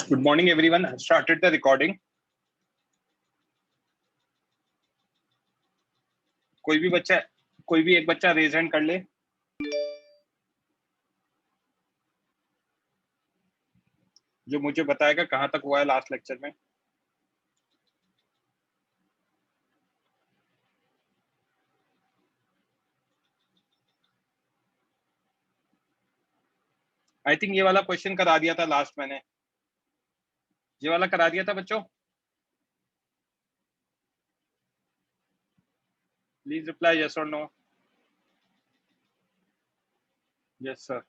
Good morning, everyone. I've started the recording. कोई भी एक बच्चा रेज हैंड कर ले। जो मुझे बताएगा कहाँ तक हुआ है लास्ट लेक्चर में। आई थिंक ये वाला क्वेश्चन करा दिया था लास्ट मैंने। ये वाला करा दिया था बच्चों। प्लीज रिप्लाई यस और नो। Yes sir.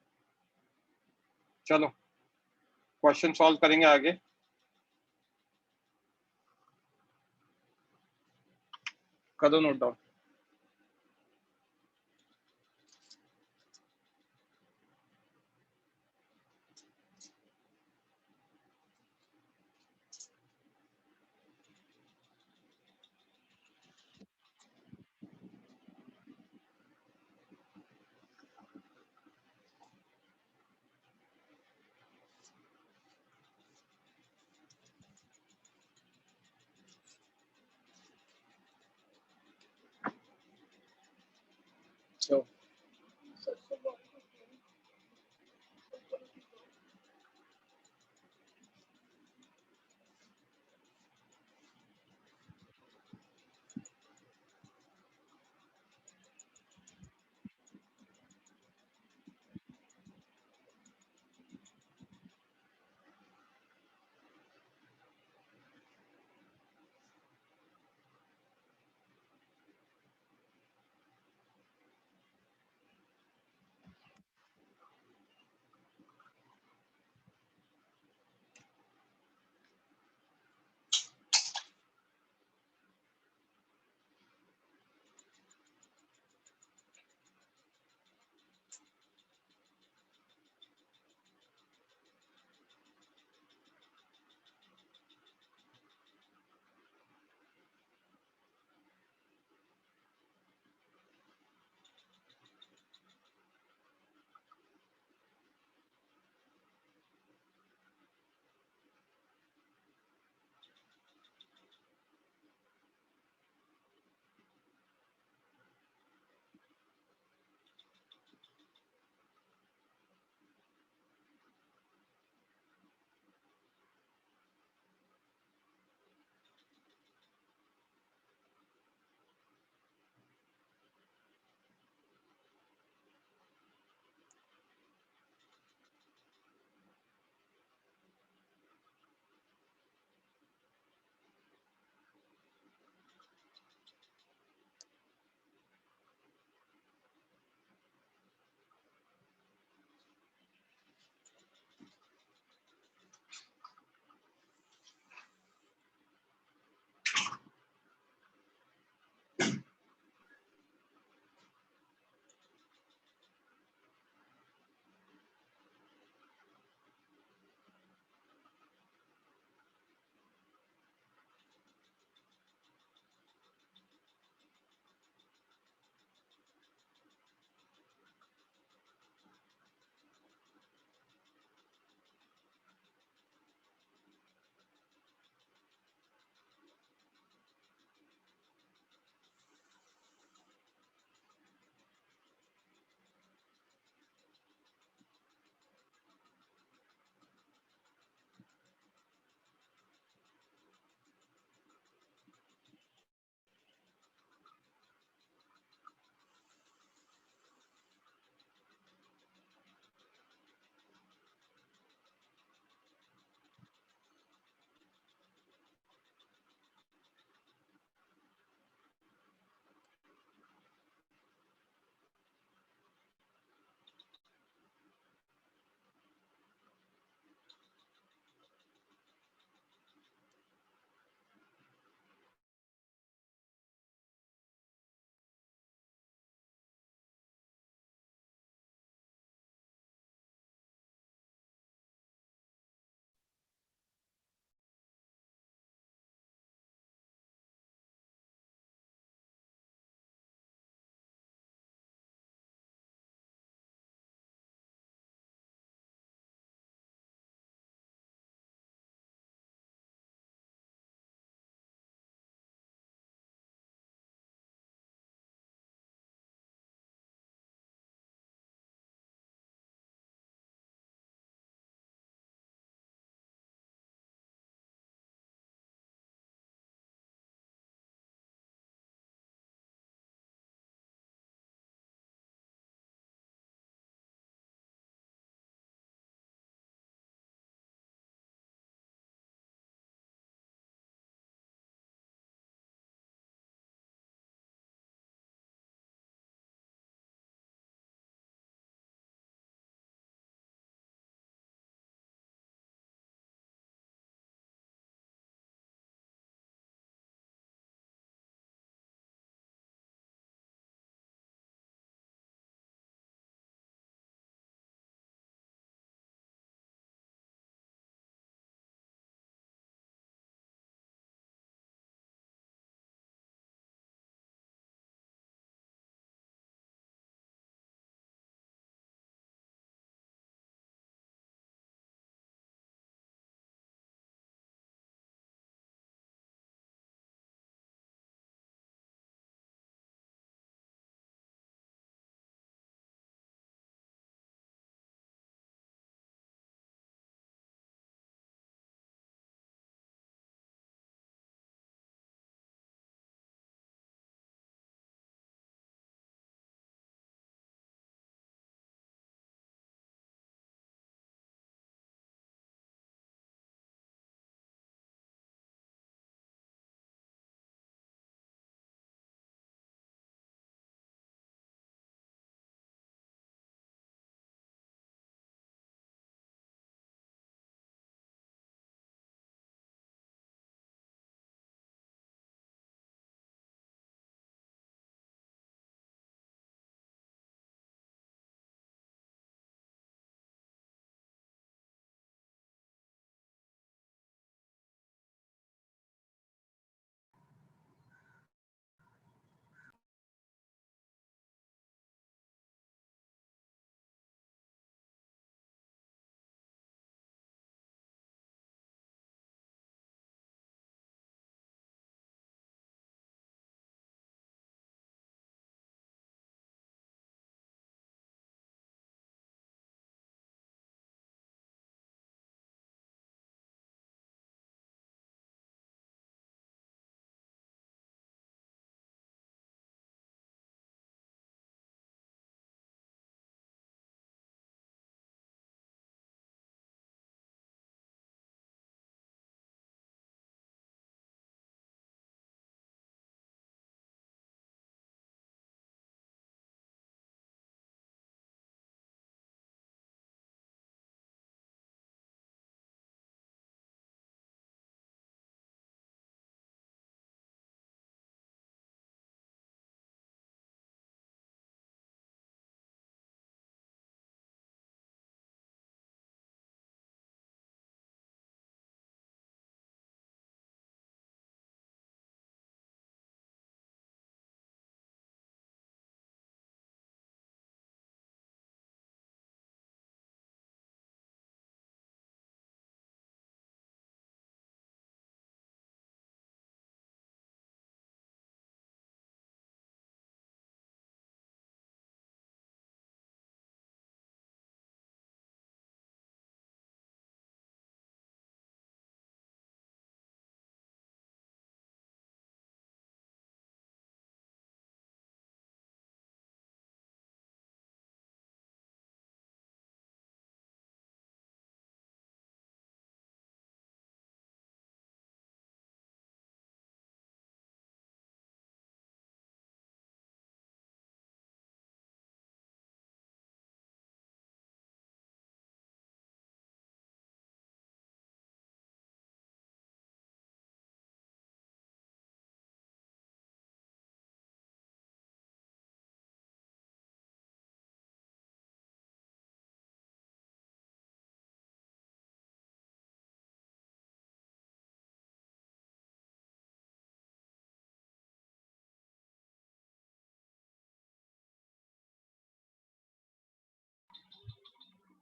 चलो क्वेश्चन सॉल्व करेंगे आगे। कर दो नोट डाउन।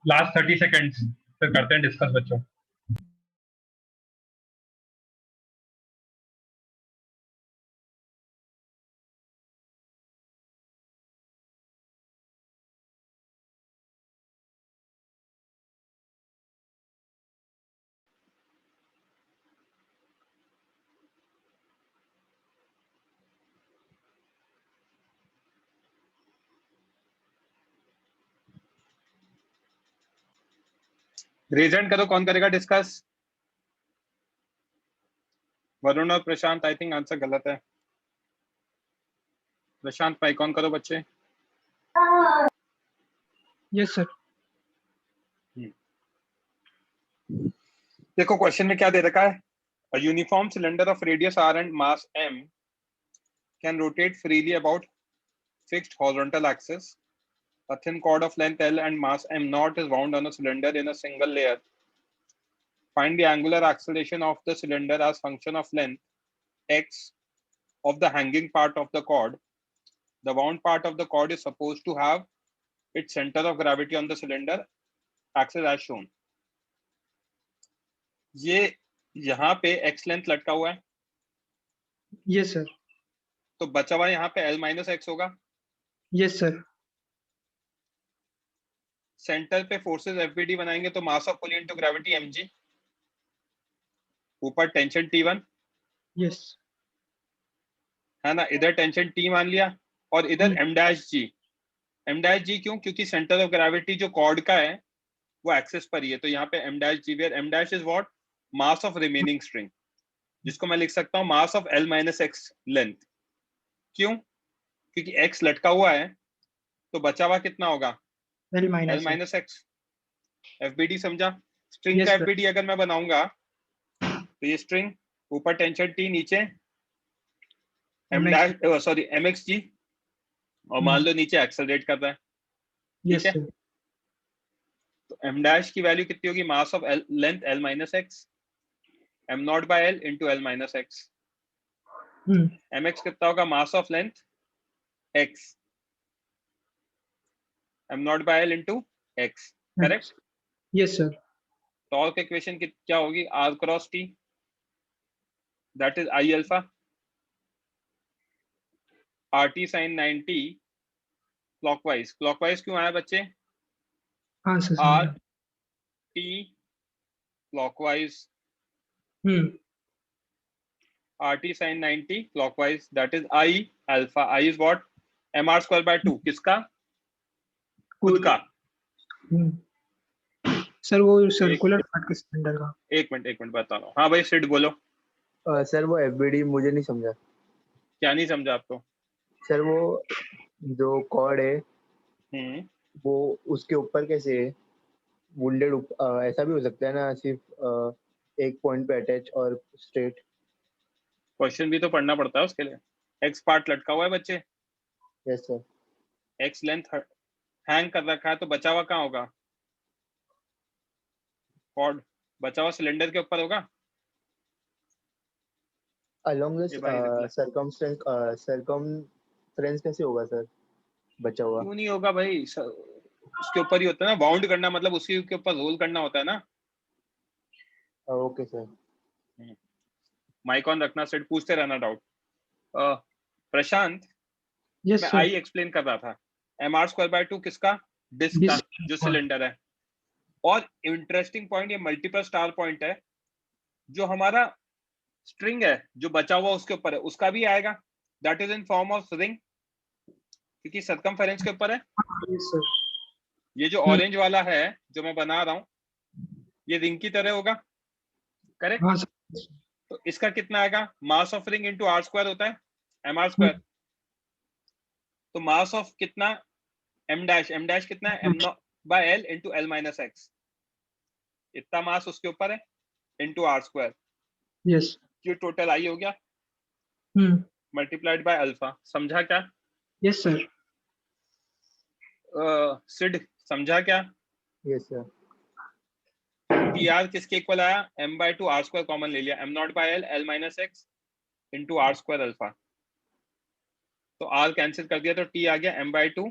लास्ट 30 सेकेंड्स फिर करते हैं डिस्कस बच्चों। रेज हैंड करो, कौन करेगा डिस्कस? वरुण और प्रशांत। आई थिंक आंसर गलत है। प्रशांत माइक ऑन करो बच्चे। Yes sir. देखो क्वेश्चन में क्या दे रखा है। A uniform cylinder of radius r and mass m can rotate freely about fixed horizontal axis. A thin cord of length L and mass m naught is wound on a cylinder in a single layer. Find the angular acceleration of the cylinder as function of length x of the hanging part of the cord. The wound part of the cord is supposed to have its center of gravity on the cylinder axis as shown. ये यहाँ पे x length लटका हुआ है। Yes sir. तो बचा हुआ यहाँ पे L माइनस एक्स होगा। Yes sir. सेंटर पे फोर्सेस एफबीडी बनाएंगे तो mass of pull into gravity mg, ऊपर टेंशन T1 यस है ना, इधर टेंशन T मान लिया और इधर m dash g। m dash g क्यों? क्योंकि सेंटर ऑफ ग्रेविटी जो कॉर्ड का है वो एक्सिस पर ही है, तो यहाँ पे m dash g, where m dash is what? Mass of remaining string, जिसको मैं लिख सकता हूँ mass of L minus x length. क्यों? क्योंकि x लटका हुआ है तो बचा हुआ कितना होगा? L L minus x. FBD समझा? स्ट्रिंग का एफबीडी अगर मैं बनाऊंगा तो ये स्ट्रिंग ऊपर टेंशन T, नीचे m डैश सॉरी mxg, और मान लो नीचे एक्सेलरेट कर रहा है। ठीक है, तो m डैश की वैल्यू कितनी होगी? Mass of length L minus x, m naught by L into L minus x. mx कितना होगा? Mass of length x, m naught by L into x। Correct? Yes sir. Torque equation क्या होगी? r cross t, that is I alpha RT sin 90 clockwise. Clockwise क्यों आया बच्चे? हाँ sir. R T clockwise, RT sin 90 clockwise, that is I alpha. I is what? mr square by 2। किसका? खुद का। Sir वो सर्कुलर पार्ट के cylinder का। एक मिनट बता रहा हूँ। हाँ भाई सिड बोलो। सर वो एफबीडी मुझे नहीं समझा। क्या नहीं समझा आपको? सर वो जो कॉर्ड है वो उसके ऊपर कैसे है? वुंडेड ऐसा भी हो सकता है ना, सिर्फ एक पॉइंट पे अटैच और स्ट्रेट? क्वेश्चन भी तो पढ़ना पड़ता है उसके लिए। एक्स पार्ट लटका हुआ है बच्चे। Yes sir. X length hang कर रखा है, तो बचा हुआ कहाँ होगा? कॉर्ड बचा हुआ सिलेंडर के ऊपर होगा। अलोंग द सरकमफ्रेंस कैसे होगा सर बचा हुआ? क्यों नहीं होगा भाई? उसके ऊपर ही होता है ना, बाउंड करना मतलब उसी के ऊपर रोल करना होता है ना। Okay sir. माइक ऑन रखना, सेट पूछते रहना डाउट। प्रशांत, यस मैं सर। आई एक्सप्लेन कर रहा था। mr स्क्वायर बाय 2 किसका? डिस्क का, जो सिलेंडर है। और इंटरेस्टिंग पॉइंट, ये मल्टीपल स्टार पॉइंट है। जो हमारा स्ट्रिंग है जो बचा हुआ उसके ऊपर है, उसका भी आएगा, that is in form of ring, क्योंकि सर्कमफेरेंस के ऊपर है। Yes sir. ये जो ऑरेंज वाला है जो मैं बना रहा हूँ, ये रिंग की तरह होगा। करेक्ट? हाँ सर। तो इसका कितना आएगा? Mass of ring into R square होता है, mr स्क्वायर। तो मास ऑफ कितना? m डैश कितना है? m naught by L into L minus x. इतना मास उसके ऊपर है इंटू आर स्क्वायर। यस। ये टोटल आई हो गया मल्टीप्लाइड बाय अल्फा। समझा क्या? Yes sir. सिड समझा क्या? Yes sir. टी आर किसके इक्वल आया? m by 2 R square common ले लिया, m naught by L L minus X into R square alpha. तो r कैंसिल कर दिया तो t आ गया m by 2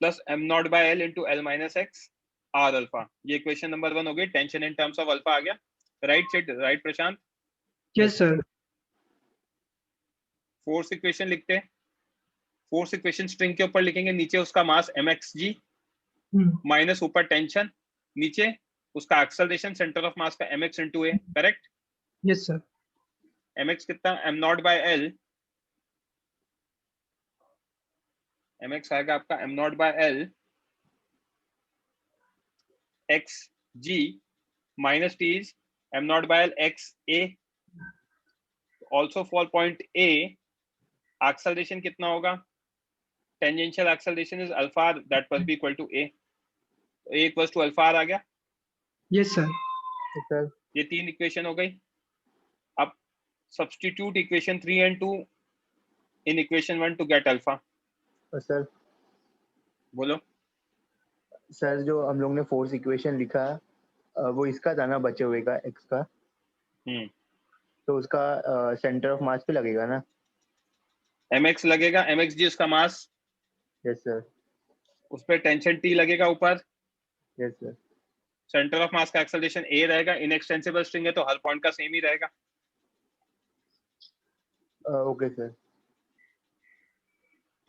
plus m naught by L into L minus X R alpha. ये equation number 1 हो गई, tension in terms of alpha आ गया। राइट सिड, राइट प्रशांत? Yes sir. फोर्थ इक्वेशन लिखते हैं। फोर्थ इक्वेशन स्ट्रिंग के ऊपर लिखेंगे, नीचे उसका मास mxg माइनस ऊपर टेंशन, नीचे उसका एक्सेलरेशन सेंटर ऑफ मास का mx into A. Correct? Yes sir. mx कितना? m naught by L. mx आएगा आपका m naught by L X G minus T is m naught by L X A. Also for point A acceleration कितना होगा? Tangential acceleration is alpha, that must be equal to A. A equal to alpha आ गया। Yes sir. Sir ये 3 equation हो गई। अब substitute equation 3 and 2 in equation 1 to get alpha. Sir बोलो। Sir जो हम लोग ने फोर्स इक्वेशन लिखा वो इसका था ना, बचे हुए का एक्स का, तो उसका सेंटर ऑफ मास पे लगेगा ना? mx लगेगा, mxg उसका मास, यस सर। उस पर टेंशन टी लगेगा ऊपर, yes sir. Centre of mass का एक्सेलरेशन ए रहेगा। इनएक्सटेंसिबल स्ट्रिंग है तो हर पॉइंट का सेम ही रहेगा। Okay sir.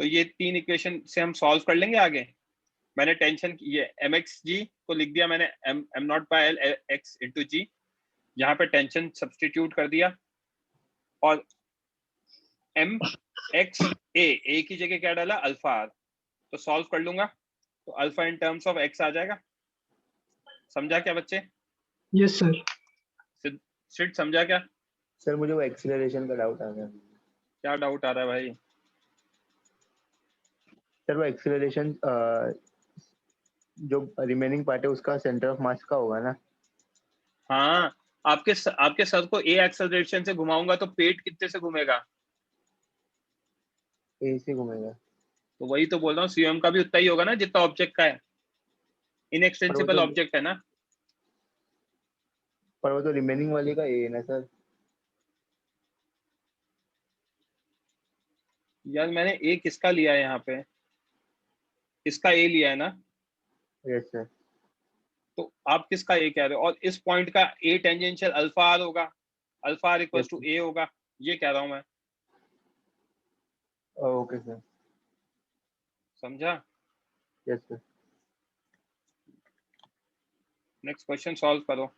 तो ये 3 इक्वेशन से हम सॉल्व कर लेंगे आगे। मैंने टेंशन ये mxg को लिख दिया मैंने m naught by L X into G, यहाँ पे टेंशन सब्सटीट्यूट कर दिया, और m x a की जगह क्या डाला? Alpha are. तो सॉल्व कर लूंगा तो alpha in terms of x आ जाएगा। समझा क्या बच्चे? Yes sir. सिड समझा क्या? सर मुझे वो एक्सीलरेशन का डाउट आ गया। क्या डाउट आ रहा है भाई? सर वो एक्सीलरेशन जो रिमेनिंग पार्ट है उसका सेंटर ऑफ मास का होगा ना? हाँ, आपके सर को ए एक्सेलरेशन से घुमाऊंगा तो पेट कितने से घूमेगा? ए से घूमेगा। तो वही तो बोल रहा हूँ, सीएम का भी उतना ही होगा ना जितना ऑब्जेक्ट का है। इनएक्सटेंसिबल ऑब्जेक्ट है ना। पर वो तो रिमेनिंग वाली का ए है ना सर? यार मैंने ए किसका लिया है यहाँ पे? इसका ए लिया है ना। Yes sir. तो आप किसका ए कह रहे हो? और इस पॉइंट का ए टेंजेंशियल अल्फा आर होगा, alpha R equals to A होगा, ये कह रहा हूं मैं। Okay sir. समझा? Yes sir. Next question solve करो।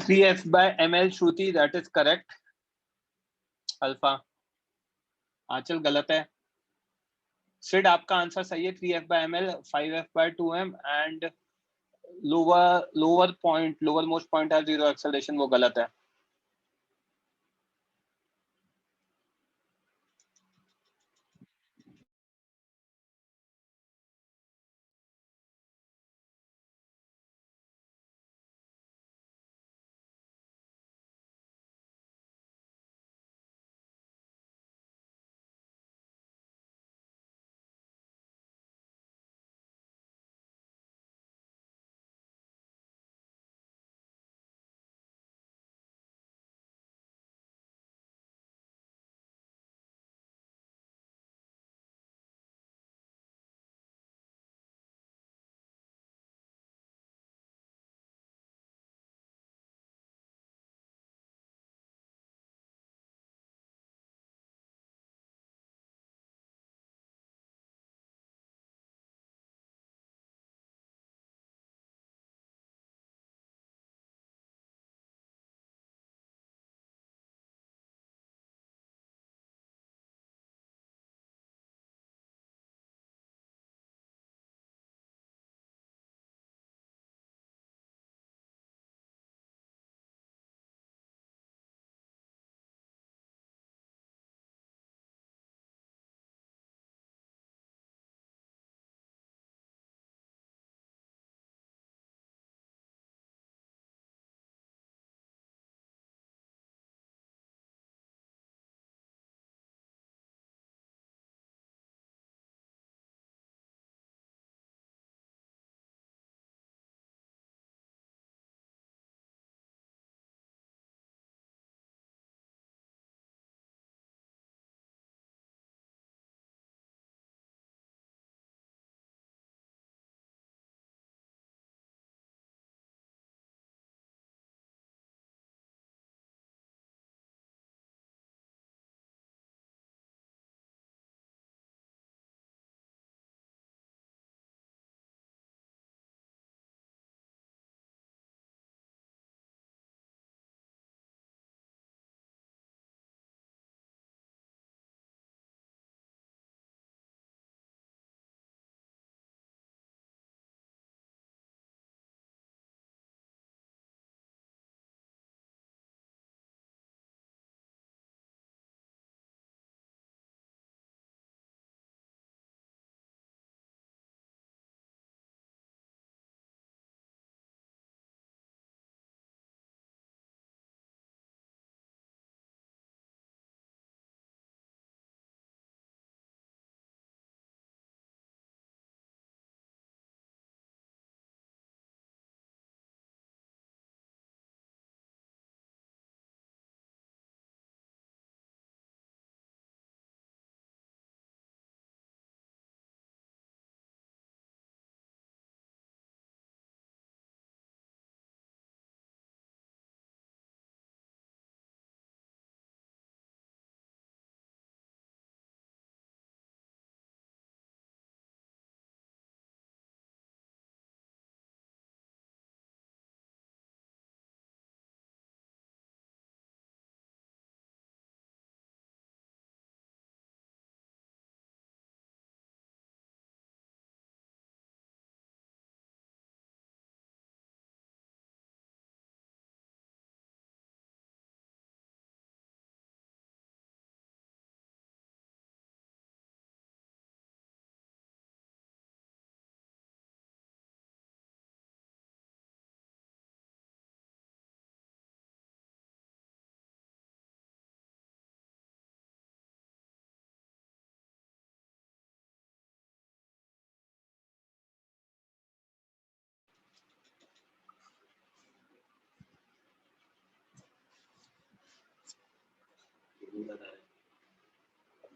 3f/ml Shruti, that is correct. Alpha Aanchal गलत है. सिड आपका आंसर सही है. 3f/ml, 5f/2m and lower most point है 0 एक्सेलरेशन, वो गलत है.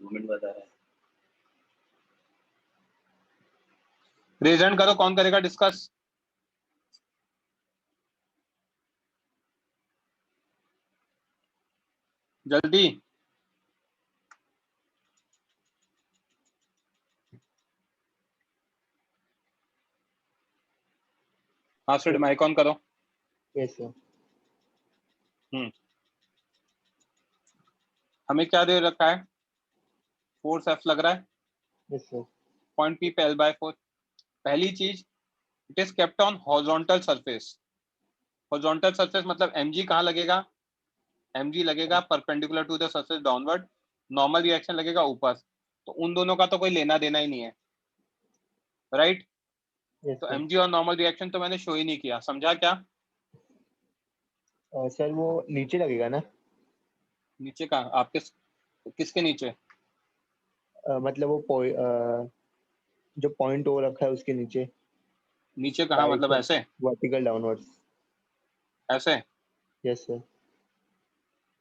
मूवमेंट बता रहा है. रेज हैंड करो, कौन करेगा डिस्कस. जल्दी. हाँ सिड माइक ऑन करो. Yes sir. हमें क्या दे रखा है? फोर्स F लग रहा है, यस सर। पॉइंट P पे L/4। पहली चीज, it is kept on horizontal surface. Horizontal surface मतलब mg कहाँ लगेगा? mg लगेगा perpendicular to the surface downward, normal reaction लगेगा ऊपर। तो उन दोनों का तो कोई लेना देना ही नहीं है, राइट? यस तो सर। mg और नॉर्मल रिएक्शन तो मैंने शो ही नहीं किया, समझा क्या? सर वो नीचे लगेगा ना? नीचे कहाँ? आपके किसके नीचे? मतलब वो जो पॉइंट हो रखा है उसके नीचे। नीचे कहाँ मतलब ऐसे? Vertical downwards. ऐसे? Yes sir.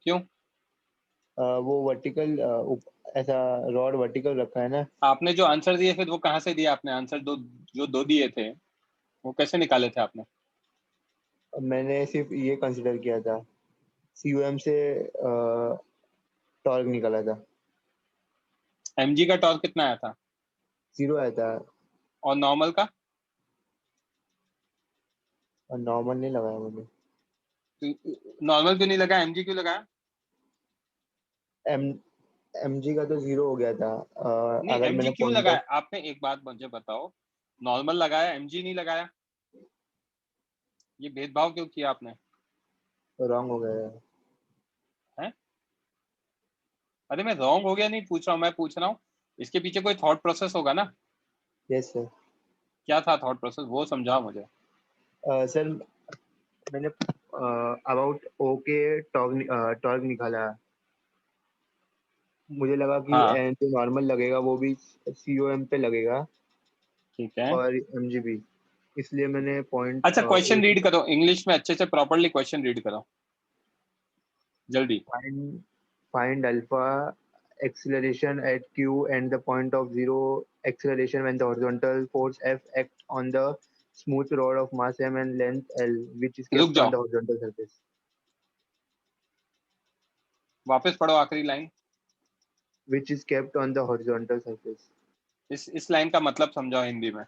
क्यों? वो वर्टिकल ऐसा रॉड वर्टिकल रखा है ना। आपने जो आंसर दिए फिर वो कहाँ से दिया आपने आंसर? जो दो दिए थे वो कैसे निकाले थे आपने? मैंने सिर्फ ये कंसिडर किया था, COM से टॉर्क निकाला था। mg का टॉर्क कितना आया था? 0 आया था। और नॉर्मल का? और नॉर्मल नहीं लगाया मैंने। नॉर्मल क्यों नहीं लगाया, mg क्यों लगाया? MG का तो 0 हो गया था। नहीं, अगर मैंने mg क्यों पॉइंट लगाया? ऑफ आपने एक बात मुझे बताओ, नॉर्मल लगाया mg नहीं लगाया, ये भेदभाव क्यों किया आपने? रॉन्ग हो गया हैं? अरे मैं रॉन्ग हो गया नहीं पूछ रहा हूँ, मैं पूछ रहा हूँ इसके पीछे कोई थॉट प्रोसेस होगा ना। Yes sir. क्या था थॉट प्रोसेस, वो समझाओ मुझे। सर मैंने अबाउट ओ के टॉर्क निकाला। मुझे लगा कि हाँ जो नॉर्मल लगेगा वो भी COM पे लगेगा ठीक है। और mg भी, इसलिए मैंने पॉइंट अच्छा क्वेश्चन रीड करो इंग्लिश में अच्छे से, प्रॉपरली क्वेश्चन रीड करो जल्दी। find alpha acceleration at q and the point of 0 acceleration when the horizontal force F act on the smooth rod of mass m and length L which is रुक kept on जाओ, the horizontal surface. वापस पढ़ो आखिरी line. Which is kept on the horizontal surface. इस line का मतलब समझाओ हिंदी में।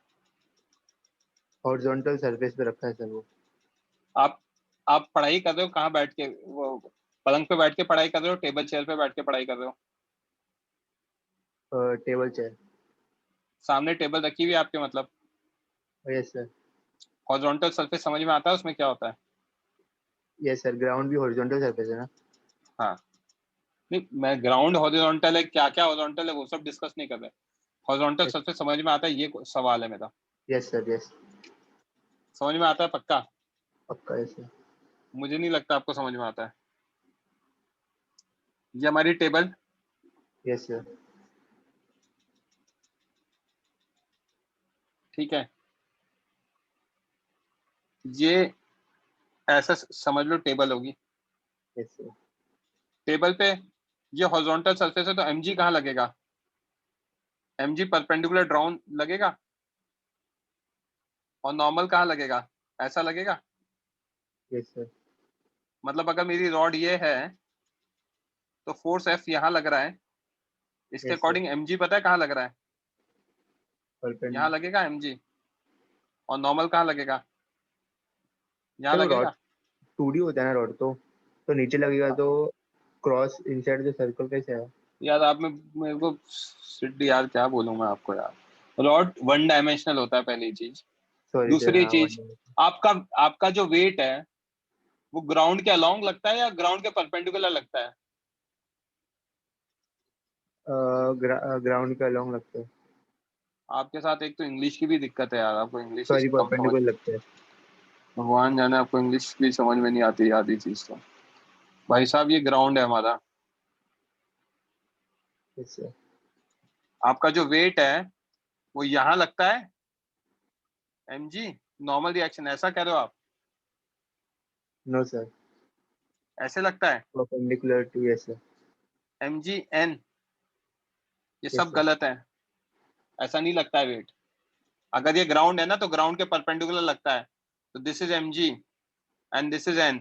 हॉरिजॉन्टल सरफेस पे रखा है सर वो। आप आप पढ़ाई कर रहे हो कहाँ बैठ के? वो पलंग पे बैठ के पढ़ाई कर रहे हो, टेबल चेयर पे बैठ के पढ़ाई कर रहे हो? Table chair. सामने टेबल रखी हुई है आपके मतलब? Yes sir. हॉरिजॉन्टल सरफेस समझ में आता है उसमें क्या होता है? यस सर, ग्राउंड भी हॉरिजॉन्टल सरफेस है ना। हाँ, नहीं मैं ग्राउंड हॉरिजॉन्टल है, क्या क्या हॉरिजॉन्टल है वो सब डिस्कस नहीं कर रहे। हॉरिजॉन्टल सरफेस समझ में आता है, ये सवाल है मेरा। Yes sir. यस। समझ में आता है पक्का? पक्का। Yes sir. मुझे नहीं लगता आपको समझ में आता है। ये हमारी टेबल, यस सर। ठीक है, ये ऐसा समझ लो टेबल होगी। Yes sir. टेबल पे ये हॉरिजॉन्टल सरफेस है तो mg कहाँ लगेगा? mg परपेंडिकुलर ड्राउन लगेगा। और नॉर्मल कहाँ लगेगा? ऐसा लगेगा। Yes sir. मतलब अगर मेरी रॉड ये है तो फोर्स F यहाँ लग रहा है, इसके यस सर। अकॉर्डिंग mg पता है कहाँ लग रहा है? यहाँ परपेंडिकुलर। लगेगा mg। और नॉर्मल कहाँ लगेगा? यहाँ सर वो रॉड लगेगा। 2D होता है ना रॉड, तो नीचे लगेगा तो क्रॉस इनसाइड द सर्कल कैसे है? यार आप में मेरे को सिड्डी यार क्या बोलूं मैं आपको यार, रॉड वन डायमेंशनल होता है पहली चीज। Sorry sir. दूसरी हाँ चीज, आपका आपका जो वेट है वो ग्राउंड के अलोंग लगता है या ग्राउंड के परपेंडिकुलर लगता है? ग्राउंड के अलोंग लगता है। आपके साथ एक तो इंग्लिश की भी दिक्कत है यार, आपको इंग्लिश सॉरी, कम समझ, परपेंडिकुलर लगता है। भगवान जाने आपको इंग्लिश भी समझ में नहीं आती आधी चीज तो। भाई साहब ये ग्राउंड है हमारा, यस सर। आपका जो वेट है वो यहाँ लगता है mg, नॉर्मल रिएक्शन ऐसा कह रहे हो आप? नो सर, ऐसे लगता है perpendicular to. Yes sir. mg n, ये यस सब सर। गलत है, ऐसा नहीं लगता है वेट। अगर ये ग्राउंड है ना तो ग्राउंड के परपेंडिकुलर लगता है, तो this is mg and this is n,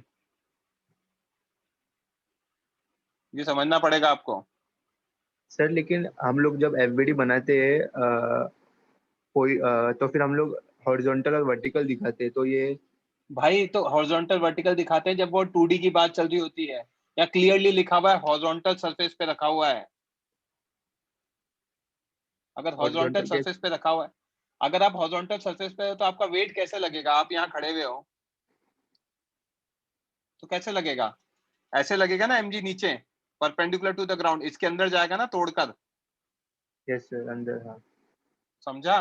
ये समझना पड़ेगा आपको। सर लेकिन हम लोग जब FBD बनाते हैं कोई तो फिर हम लोग हॉरिजॉन्टल और वर्टिकल दिखाते हैं, तो ये भाई तो हॉरिजॉन्टल वर्टिकल दिखाते हैं जब वो 2D की बात चल रही होती है, या क्लियरली लिखा हुआ है हॉरिजॉन्टल सरफेस पे रखा हुआ है। अगर हॉरिजॉन्टल हॉरिजॉन्टल के सरफेस पे रखा हुआ है, अगर आप हॉरिजॉन्टल सरफेस पे हो तो आपका वेट कैसे लगेगा? आप यहाँ खड़े हुए हो तो कैसे लगेगा? ऐसे लगेगा ना mg नीचे, परपेंडिकुलर टू द ग्राउंड, इसके अंदर जाएगा ना तोड़कर। यस सर, अंदर, हाँ। समझा?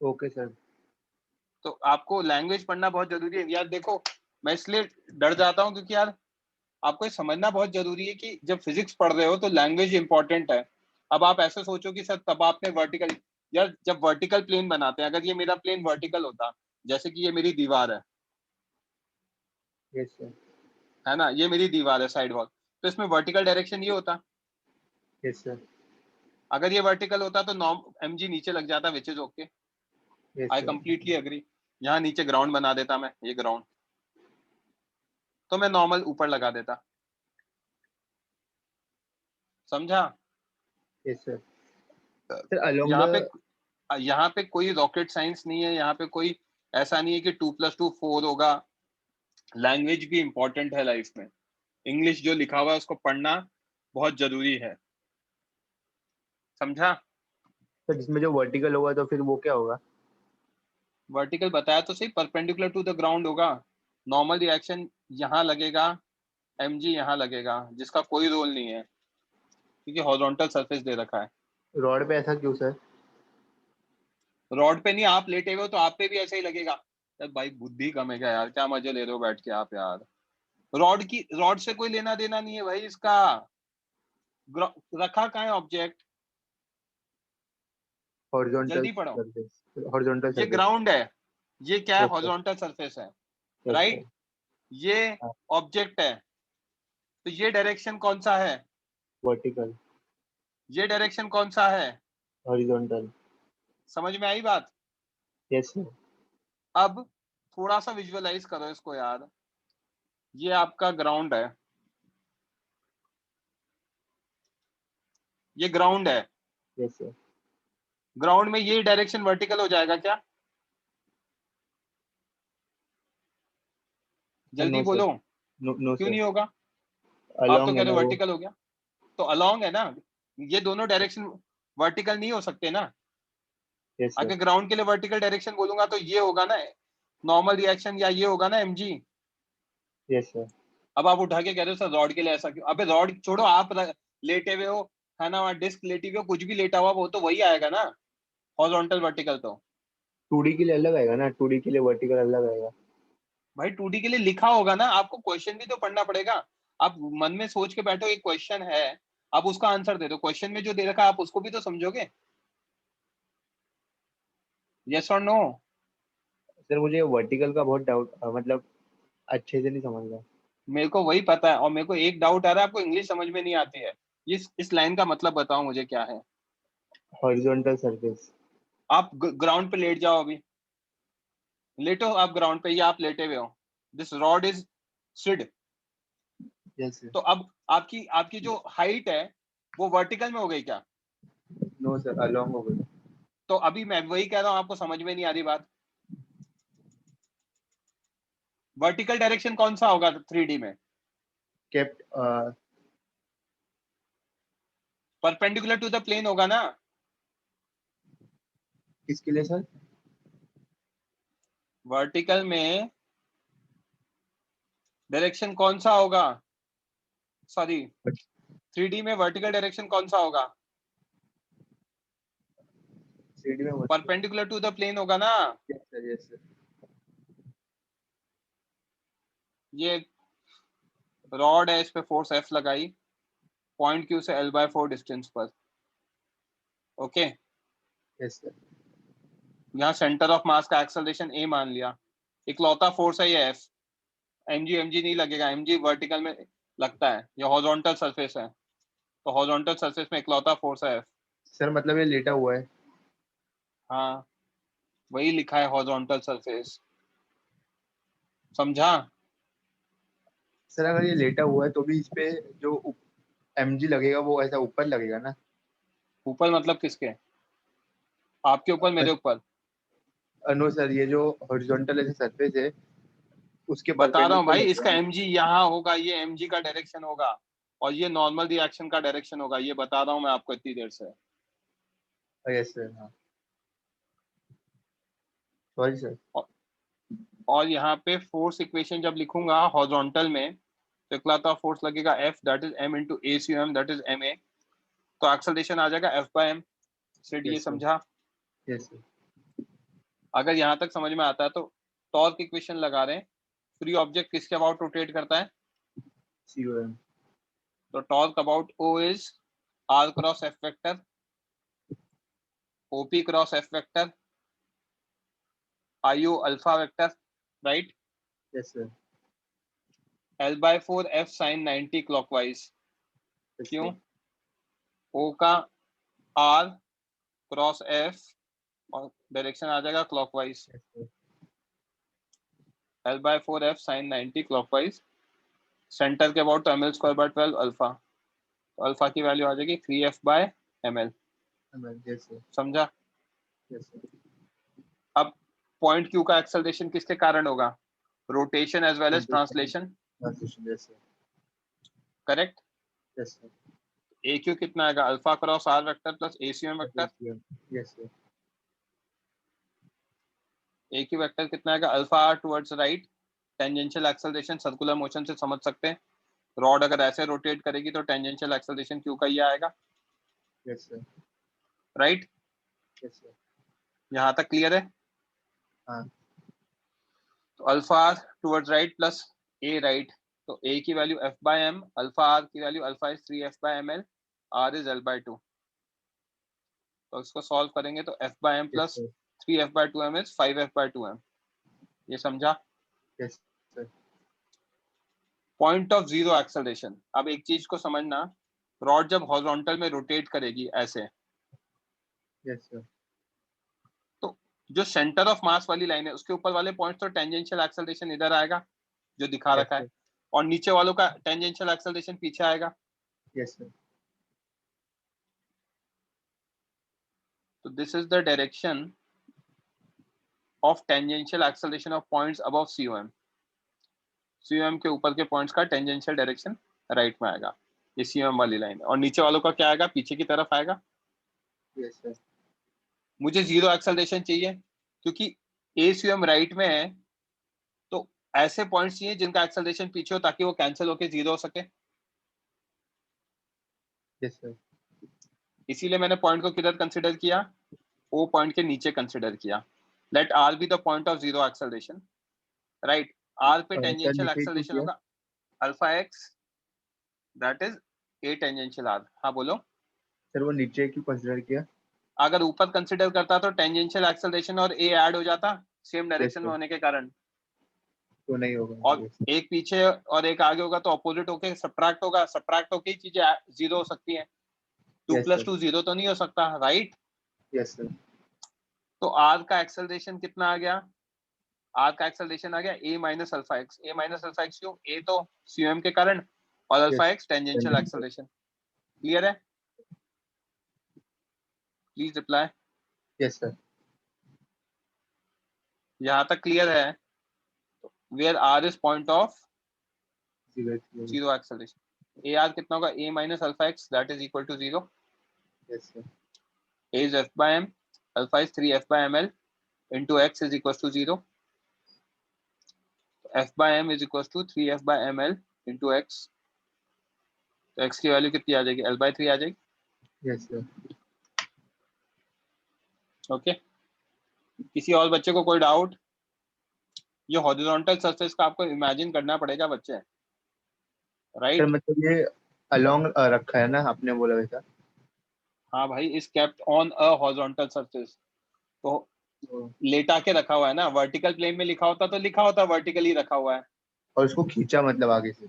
Okay sir. तो आपको लैंग्वेज पढ़ना बहुत जरूरी है यार। देखो मैं इसलिए डर जाता हूँ क्योंकि यार आपको ये समझना बहुत जरूरी है कि जब फिजिक्स पढ़ रहे हो तो लैंग्वेज इंपॉर्टेंट है। अब आप ऐसे सोचो कि सर तब आपने वर्टिकल, यार जब वर्टिकल प्लेन बनाते हैं, अगर ये मेरा प्लेन वर्टिकल होता, जैसे कि ये मेरी दीवार यस सर। है ना, ये मेरी दीवार है साइड वॉल, तो इसमें वर्टिकल डायरेक्शन ये होता। Yes sir. अगर ये वर्टिकल होता तो नॉर्म mg नीचे लग जाता, which is okay, yes I sir. Completely agree. यहाँ नीचे ग्राउंड बना देता मैं, ये ग्राउंड, तो मैं नॉर्मल ऊपर लगा देता। समझा? Yes sir. सर अलोंग यहाँ द, पे यहाँ पे कोई रॉकेट साइंस नहीं है, यहाँ पे कोई ऐसा नहीं है कि 2+2 4 होगा। लैंग्वेज भी इंपॉर्टेंट है लाइफ में। इंग्लिश जो लिखा हुआ है उसको पढ़ना बहुत जरूरी है। समझा? सर जिसमें जो वर्टिकल होगा तो फिर वो क्या होगा? वर्टिकल बताया तो सही, परपेंडिकुलर टू द ग्राउंड होगा। नॉर्मल रिएक्शन यहाँ लगेगा, mg यहाँ लगेगा, जिसका कोई रोल नहीं है क्योंकि हॉरिजॉन्टल सरफेस दे रखा है। रॉड पे ऐसा क्यों सर? रॉड पे नहीं, आप लेटे हुए हो तो आप पे भी ऐसे ही लगेगा। यार भाई बुद्धि कम है क्या यार, क्या मजे ले रहे हो बैठ के आप यार। रॉड से कोई लेना देना नहीं है भाई इसका। रखा कहाँ है ऑब्जेक्ट? हॉरिजॉन्टल जल्दी पढ़ो। सरफेस। हॉरिजॉन्टल ये सरफेस। ग्राउंड है, ये क्या है? Yes sir. हॉरिजॉन्टल सरफेस है, यस सर। राइट? ये हाँ। ऑब्जेक्ट है, तो ये डायरेक्शन कौन सा है? वर्टिकल। ये डायरेक्शन कौन सा है? हॉरिजॉन्टल। समझ में आई बात? Yes sir. अब थोड़ा सा विजुअलाइज करो इसको यार। ये आपका ग्राउंड है, ये ग्राउंड है। Yes sir. ग्राउंड में ये डायरेक्शन वर्टिकल हो जाएगा क्या? जल्दी नो सर। बोलो। नो, नो क्यों सर। नहीं होगा? आप तो अलोंग कह है रहे ना हो वो। वर्टिकल हो गया, तो अलोंग है ना। ये दोनों डायरेक्शन वर्टिकल नहीं हो सकते ना। Yes sir. अगर ग्राउंड के लिए वर्टिकल डायरेक्शन बोलूंगा तो ये होगा ना नॉर्मल रिएक्शन, या ये होगा ना mg। Yes sir. अब आप उठा के कह रहे हो सर रॉड के लिए ऐसा क्यों? अबे रॉड छोड़ो, आप लेटे हुए हो, है ना, वहाँ डिस्क लेटी हुई हो, कुछ भी लेटा हुआ वो तो वही आएगा ना, हॉरिजॉन्टल वर्टिकल तो। 2D के लिए अलग आएगा ना, 2D के लिए वर्टिकल अलग आएगा। भाई 2D के लिए लिखा होगा ना, आपको क्वेश्चन भी तो पढ़ना पड़ेगा। आप मन में सोच के बैठो एक क्वेश्चन है, आप उसका आंसर दे दो, क्वेश्चन में जो दे रखा है आप उसको भी तो समझोगे। यस और नो? सर मुझे वर्टिकल का बहुत डाउट, मतलब अच्छे से नहीं समझ रहा। मेरे को वही पता है, और मेरे को एक डाउट आ रहा है, आपको इंग्लिश समझ में नहीं आती है। इस लाइन का मतलब बताओ मुझे क्या है। Horizontal surface. आप ग्राउंड पे लेट जाओ अभी, लेटो आप ग्राउंड पे, या आप लेटे हुए हो, this rod is Sid. Yes sir. तो अब आपकी आपकी जो हाइट है वो वर्टिकल में हो गई क्या? नो सर, अलोंग हो गई। तो अभी मैं वही कह रहा हूँ, आपको समझ में नहीं आ रही बात। वर्टिकल डायरेक्शन कौन सा होगा 3D में? Kept. Perpendicular to the plane होगा ना। किसके लिए सर? वर्टिकल में डायरेक्शन कौन सा होगा? सॉरी, 3D में वर्टिकल डायरेक्शन कौन सा होगा? सीडी में vertical. Perpendicular to the plane होगा ना। Yes sir, yes sir. ये रॉड है, इस पे फोर्स F लगाई, पॉइंट Q से L/4 डिस्टेंस पर। Okay, yes sir. यहाँ सेंटर ऑफ मास का एक्सेलरेशन a मान लिया, इकलौता फोर्स है ये F। mg नहीं लगेगा, mg वर्टिकल में लगता है, ये हॉरिजॉन्टल सरफेस है, तो हॉरिजॉन्टल सरफेस में इकलौता फोर्स है F। सर मतलब ये लेटा हुआ है। हाँ, वही लिखा है हॉरिजॉन्टल सरफेस। समझा? सर अगर ये लेटा हुआ है तो भी इस पे जो mg लगेगा वो ऐसा ऊपर लगेगा ना? ऊपर मतलब किसके? आपके ऊपर, मेरे ऊपर? नो सर, ये जो हॉरिजॉन्टल ऐसे सरफेस है उसके बता रहा हूँ भाई, परपेंडिकुलर इसका mg यहाँ होगा, ये mg का डायरेक्शन होगा और ये नॉर्मल रिएक्शन का डायरेक्शन होगा, ये बता रहा हूँ मैं आपको इतनी देर से। Yes sir. हाँ सॉरी सर। और यहाँ पे फोर्स इक्वेशन जब लिखूंगा हॉरिजॉन्टल में तो इकलौता फोर्स लगेगा F, that is m into ACM, that is ma, तो एक्सेलरेशन आ जाएगा F बाय m। सिर्फ ये यस सर। समझा? Yes sir. अगर यहाँ तक समझ में आता है तो टॉर्क इक्वेशन लगा रहे हैं। फ्री ऑब्जेक्ट किसके अबाउट रोटेट करता है? COM। तो torque about O is R cross F vector, OP cross F vector, IO alpha vector, right? Yes sir. L/4 F sin 90 clockwise. क्यों? O का R क्रॉस F और direction आ जाएगा clockwise. L/4 F sin 90 clockwise, centre के about तो ml square by 12 alpha, तो alpha की value आ जाएगी 3f bye ml। समझा? अब पॉइंट क्यू का एक्सेलरेशन किसके कारण होगा? Rotation as well as translation, correct? A Q कितना आएगा? Alpha cross R vector plus ACM vector. A Q vector कितना आएगा? Alpha R towards right, tangential acceleration circular motion से समझ सकते हैं। रॉड अगर ऐसे रोटेट करेगी तो टेंजेंशियल एक्सेलरेशन क्यू का ही आएगा, राइट? यहाँ तक क्लियर है? हाँ। तो alpha R towards right plus A right, तो ए की value F by M, alpha R की value alpha is 3f by M L, R is l/2। तो इसको सॉल्व करेंगे तो f by M plus 3f by 2m is 5f by 2m। ये समझा? Yes sir. Point of zero acceleration. अब एक चीज को समझना, रॉड जब हॉरिजॉन्टल में रोटेट करेगी ऐसे, यस सर। तो जो सेंटर ऑफ मास वाली लाइन है उसके ऊपर वाले पॉइंट तो टेंजेंशियल एक्सेलरेशन इधर आएगा जो दिखा रखा है, और नीचे वालों का टेंजेंशियल एक्सेलरेशन पीछे आएगा। Yes sir. तो this is the direction of tangential acceleration of points above COM। COM के ऊपर के पॉइंट्स का टेंजेंशियल डायरेक्शन राइट में आएगा, ये COM वाली लाइन, और नीचे वालों का क्या आएगा? पीछे की तरफ आएगा। Yes sir. मुझे जीरो एक्सेलरेशन चाहिए क्योंकि ACM राइट में है, तो ऐसे पॉइंट्स चाहिए जिनका एक्सेलरेशन पीछे हो ताकि वो कैंसिल होके जीरो हो सके। Yes sir. इसीलिए मैंने पॉइंट को किधर कंसिडर किया? O पॉइंट के नीचे कंसिडर किया। Let R be the point of zero acceleration, right? R पे टेंजेंशियल एक्सेलरेशन होगा alpha x, that is A tangential R। हाँ बोलो सर। वो नीचे क्यों कंसिडर किया? अगर ऊपर कंसिडर करता तो टेंजेंशियल एक्सेलरेशन और A ऐड हो जाता सेम डायरेक्शन में होने के कारण, तो नहीं होगा। और एक पीछे और एक आगे होगा तो अपोजिट होके सब्ट्रैक्ट होगा, सब्ट्रैक्ट होके ही चीजें जीरो हो सकती है। 2 + 2 0 तो नहीं हो सकता, राइट? Yes sir. तो R का एक्सेलरेशन कितना आ गया? R का एक्सेलरेशन आ गया A minus alpha X. A minus alpha X क्यों? A तो CM के कारण और alpha X tangential acceleration. Clear है? Please reply. Yes sir. यहाँ तक क्लियर है? Where R is point of zero acceleration, AR कितना होगा? A minus alpha x, that is equal to 0। Yes sir. A is F by M, alpha is 3f by ml into x is equals to 0. F by m is equals to 3f by ml into x. तो x की value कितनी आ जाएगी? L/3 आ जाएगी। Yes sir. Okay, किसी और बच्चे को कोई डाउट? ये हॉरिजॉन्टल सरफेस का आपको इमेजिन करना पड़ेगा बच्चे, राइट? सर मतलब ये अलोंग रखा है ना आपने बोला वैसा? हाँ भाई, is kept on a horizontal surface, तो लेटा के रखा हुआ है ना। वर्टिकल प्लेन में लिखा होता तो लिखा होता वर्टिकली रखा हुआ है, और उसको खींचा मतलब आगे से?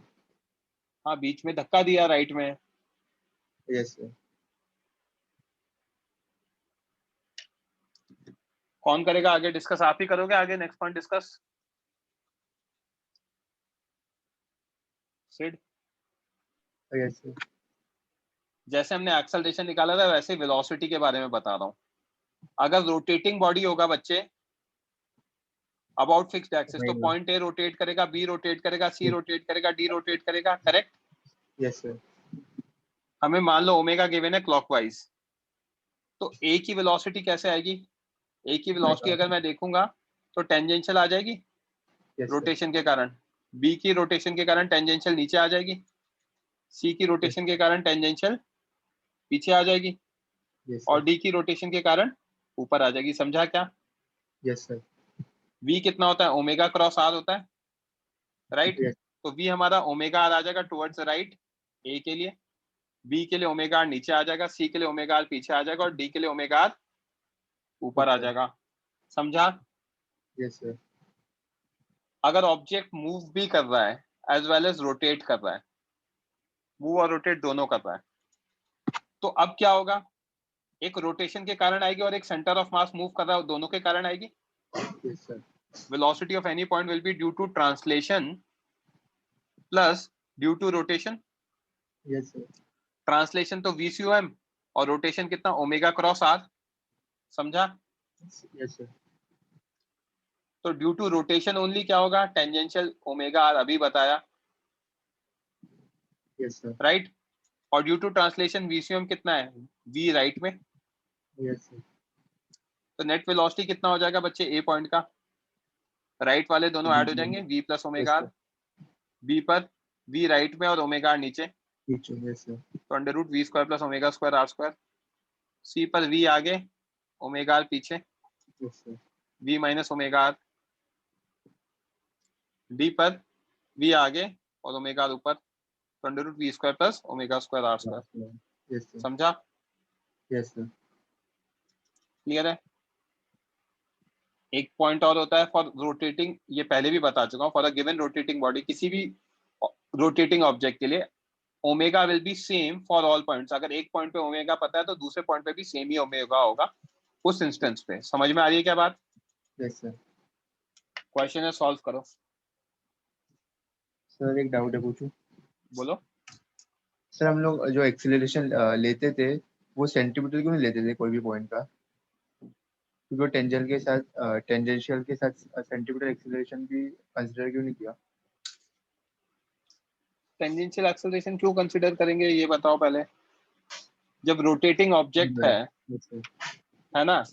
हाँ, बीच में धक्का दिया राइट में। Yes sir. कौन करेगा आगे डिस्कस? आप ही करोगे आगे next point discuss? Sid? Yes sir. जैसे हमने एक्सेलरेशन निकाला था वैसे वेलोसिटी के बारे में बता रहा हूँ। अगर रोटेटिंग बॉडी होगा बच्चे अबाउट फिक्स्ड एक्सिस, तो नहीं। पॉइंट ए रोटेट करेगा, बी रोटेट करेगा, सी रोटेट करेगा, डी रोटेट करेगा, करेक्ट। Yes sir. हमें मान लो ओमेगा गिवन है क्लॉकवाइज, तो ए की वेलोसिटी कैसे आएगी? ए की वेलोसिटी अगर मैं देखूंगा तो टेंजेंशियल आ जाएगी रोटेशन के कारण, बी की रोटेशन के कारण टेंजेंशियल नीचे आ जाएगी, सी की रोटेशन के कारण टेंजेंशियल पीछे आ जाएगी, और डी की रोटेशन के कारण ऊपर आ जाएगी। समझा क्या? Yes sir. वी कितना होता है? ओमेगा क्रॉस आर होता है, राइट। Yes. तो वी हमारा ओमेगा आर आ जाएगा टुवर्ड्स राइट ए के लिए, बी के लिए ओमेगा आर नीचे आ जाएगा, सी के लिए ओमेगा आर पीछे आ जाएगा, और डी के लिए ओमेगा आर ऊपर आ जाएगा। समझा? Yes sir. अगर ऑब्जेक्ट मूव भी कर रहा है एज वेल एज रोटेट कर रहा है, मूव और रोटेट दोनों कर रहा है, तो अब क्या होगा? एक रोटेशन के कारण आएगी और एक सेंटर ऑफ मास मूव कर रहा है, दोनों के कारण आएगी। Yes sir. Velocity of any point will be due to translation plus due to rotation. Yes sir. Translation तो VCOM और रोटेशन कितना? Omega cross R. समझा? Yes sir. तो ड्यू टू रोटेशन ओनली क्या होगा? टेंजेंशियल ओमेगा आर, अभी बताया, yes sir. Right. और ड्यू टू ट्रांसलेशन VCOM कितना है? V राइट में। Yes sir. तो नेट वेलोसिटी कितना हो जाएगा बच्चे ए पॉइंट का? राइट वाले दोनों ऐड हो जाएंगे, V plus omega R, B पर V राइट में और ओमेगा आर नीचे, यस सर। तो under root V square plus omega square R square. C पर V आगे, ओमेगा आर पीछे, yes sir. V minus omega R. D पर V आगे और ओमेगा आर ऊपर, तो under root V square plus omega square R square. Yes sir. समझा? Yes sir. Clear है? एक पॉइंट और होता है फॉर रोटेटिंग, ये पहले भी बता चुका हूँ, for a given rotating body, किसी भी रोटेटिंग ऑब्जेक्ट के लिए omega will be same for all points. अगर एक पॉइंट पे ओमेगा पता है तो दूसरे पॉइंट पे भी सेम ही ओमेगा होगा उस इंस्टेंस पे। समझ में आ रही है क्या बात? Yes sir. क्वेश्चन है, सॉल्व करो। सर एक डाउट है, पूछूं? बोलो। सर हम लोग जो एक्सीलरेशन लेते थे वो सेंटीमीटर क्यों नहीं लेते थे कोई भी पॉइंट का? क्योंकि वो टेंजेंशियल के साथ सेंटीमीटर एक्सीलरेशन भी कंसिडर क्यों नहीं किया? टेंजेंशियल एक्सेलरेशन क्यों कंसीडर करेंगे ये बताओ पहले। जब रोटेटिंग ऑब्जेक्ट यस सर। है ना,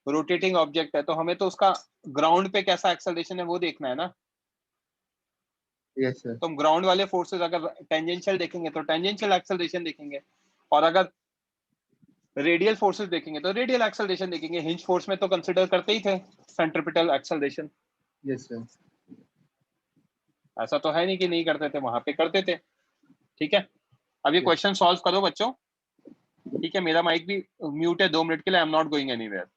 रोटेटिंग ऑब्जेक्ट है, तो हमें तो उसका ग्राउंड पे कैसा एक्सेलरेशन है वो देखना है ना। Yes sir. तो हम ग्राउंड वाले फोर्सेस अगर टेंजेंशियल देखेंगे तो टेंजेंशियल एक्सेलरेशन देखेंगे, और अगर रेडियल फोर्सेस देखेंगे तो रेडियल एक्सेलरेशन देखेंगे। हिंज फोर्स में तो कंसीडर करते ही थे सेंट्रिपिटल एक्सेलरेशन। Yes sir. ऐसा तो है नहीं कि नहीं करते थे, वहां पे करते थे। ठीक है, अब ये Yes. क्वेश्चन सॉल्व करो बच्चों। ठीक है, मेरा माइक भी म्यूट है 2 मिनट के लिए, I am not going anywhere.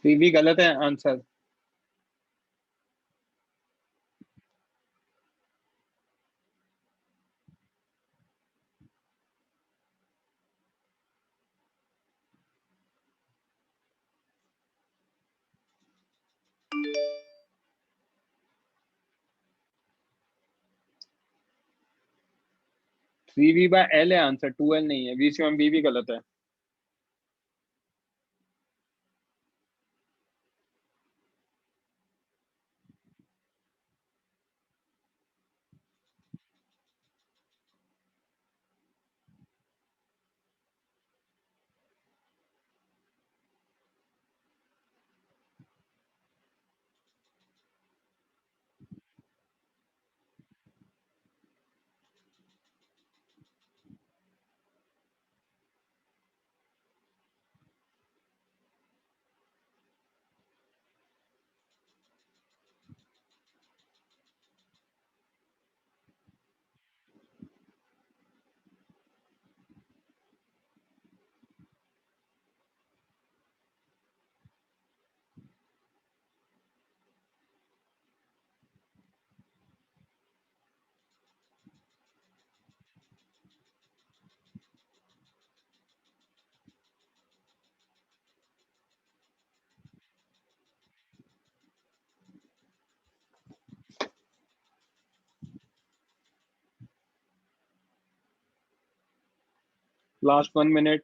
3B गलत है answer. Three B by L है आंसर, 2L नहीं है। VCM बी भी गलत है। Last 1 minute.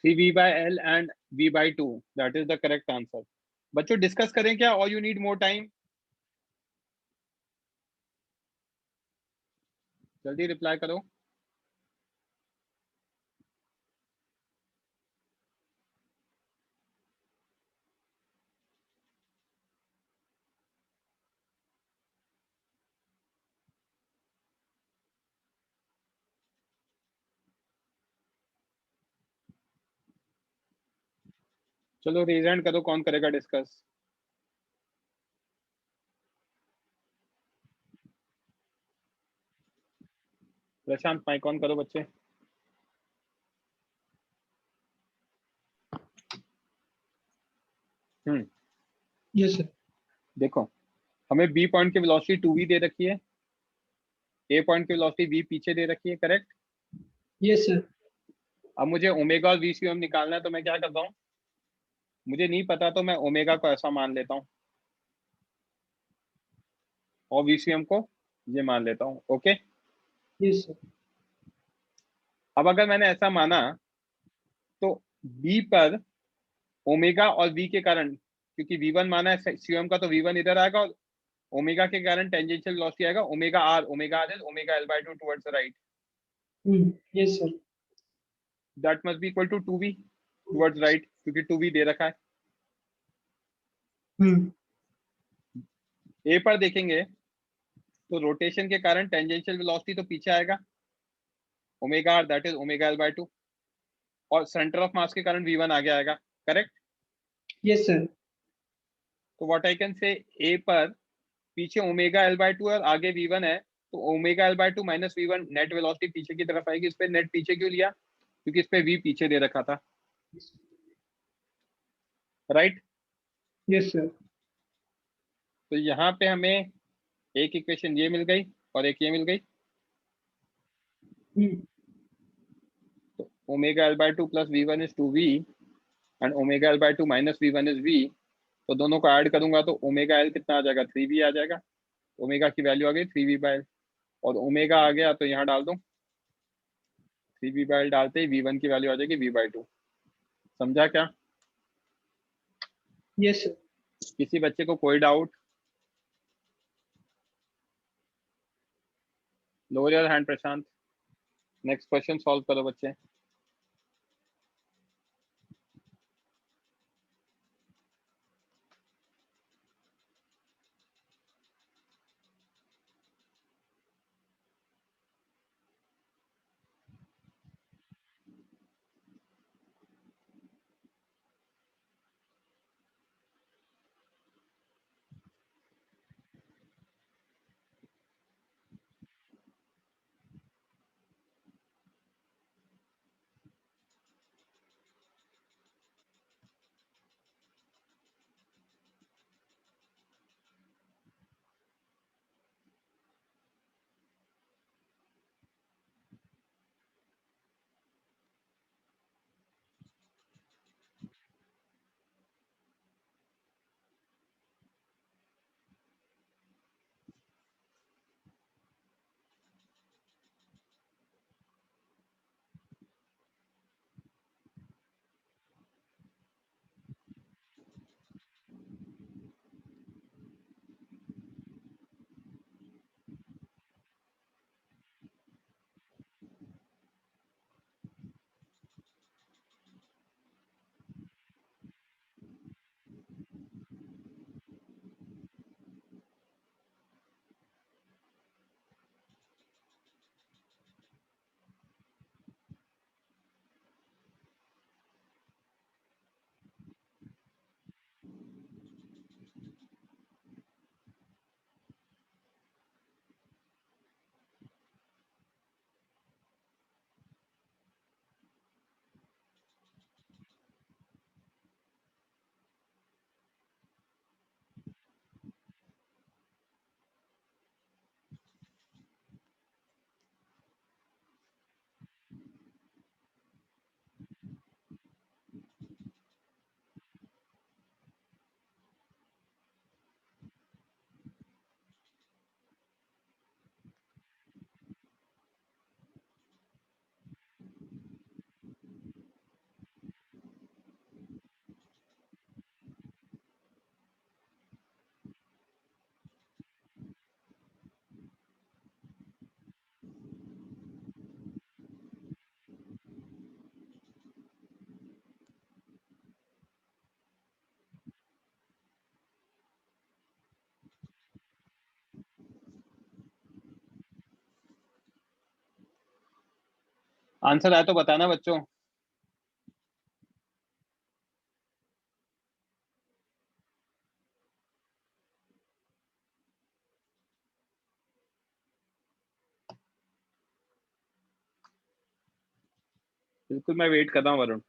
Three B by L and V/2, that is the correct answer. बच्चों डिस्कस करें क्या, और यू नीड मोर टाइम? जल्दी रिप्लाई करो। चलो रेज हैंड करो, कौन करेगा डिस्कस। प्रशांत माइक ऑन करो बच्चे। Yes sir. देखो हमें बी पॉइंट की वेलोसिटी 2v दे रखी है, ए पॉइंट की वेलोसिटी v पीछे दे रखी है, करेक्ट? Yes sir. अब मुझे ओमेगा और VCM निकालना है, तो मैं क्या करता हूँ, मुझे नहीं पता तो मैं ओमेगा को ऐसा मान लेता हूँ और VCM को ये मान लेता हूँ। Okay, yes sir. अब अगर मैंने ऐसा माना तो B पर ओमेगा और V के कारण, क्योंकि V1 माना है CM का, तो V1 इधर आएगा और ओमेगा के कारण टेंजेंशियल वेलोसिटी आएगा omega R। Omega R is omega L/2 towards the right. Yes, sir. That must be equal to 2v towards right, क्योंकि 2v दे रखा है। ए पर देखेंगे तो रोटेशन के कारण टेंजेंशियल वेलोसिटी तो पीछे आएगा, omega R that is omega L by 2, और सेंटर ऑफ मास के कारण v1 आगे आएगा, करेक्ट? Yes, sir. तो व्हाट आई कैन से, ए पर पीछे ओमेगा एल बाय 2 और आगे v1 है, तो omega L by 2 minus v1 net velocity पीछे की तरफ आएगी। इस पे नेट पीछे क्यों लिया? क्योंकि इस पे v पीछे दे रखा था, राइट? Yes, sir. तो यहाँ पे हमें एक इक्वेशन ये मिल गई और एक ये मिल गई। तो omega L by 2 plus v1 is 2v and omega L by 2 minus v1 is v। तो दोनों को ऐड करूंगा तो ओमेगा एल कितना आ जाएगा, 3v आ जाएगा। ओमेगा की वैल्यू आ गई 3v बाय एल, और ओमेगा आ गया तो यहाँ डाल दूं 3v बाय एल, डालते ही v1 की वैल्यू आ जाएगी v बाय 2। समझा क्या? Yes, sir. किसी बच्चे को कोई doubt? Lower your hand Prashant. Next question solve करो बच्चे। आंसर आया तो बताना बच्चों। बिल्कुल, मैं वेट कर रहा हूँ वरुण।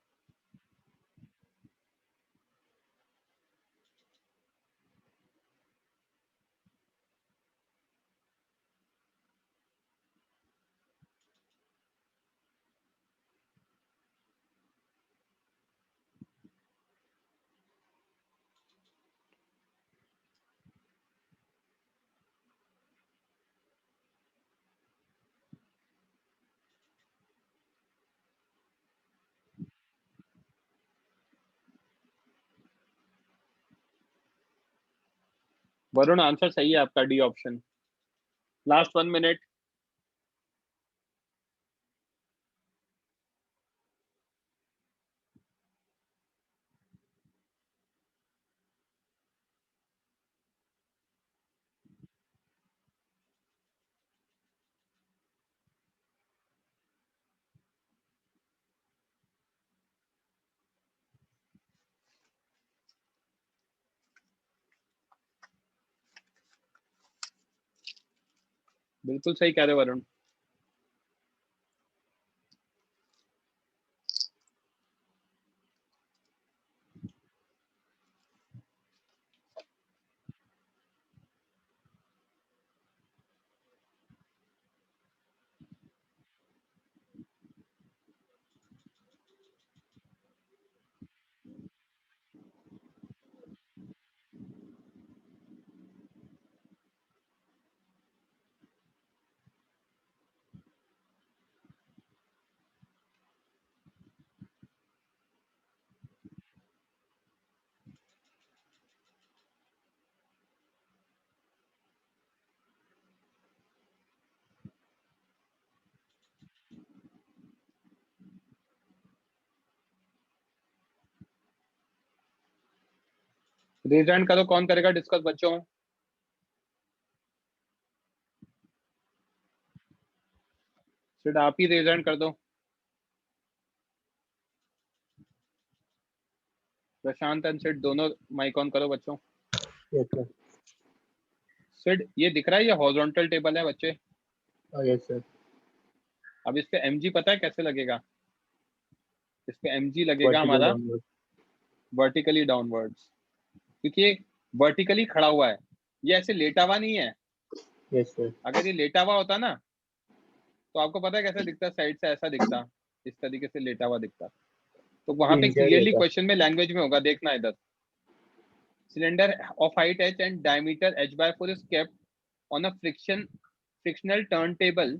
वरुण आंसर सही है आपका, डी ऑप्शन। Last 1 minute. बिल्कुल सही कह रहे हो वरुण। रेज हैंड करो, कौन करेगा डिस्कस बच्चों? सिर्फ आप ही रेज हैंड कर दो। प्रशांत एंड सिड दोनों माइक ऑन करो बच्चों। Yes sir. सिड ये दिख रहा है, ये हॉरिजॉन्टल टेबल है बच्चे। Yes sir. अब इस पे mg पता है कैसे लगेगा? इस पे mg लगेगा हमारा वर्टिकली डाउनवर्ड्स, क्योंकि ये वर्टिकली खड़ा हुआ है, ये ऐसे लेटा हुआ नहीं है। Yes sir. अगर ये लेटा हुआ होता ना तो आपको पता है कैसे दिखता, साइड से ऐसा दिखता, इस तरीके से लेटा हुआ दिखता। तो वहां पे इंजर्ड क्लियरली होता। क्वेश्चन में लैंग्वेज में होगा, देखना इधर। Cylinder of height h and diameter h/4 is kept on a frictional turntable.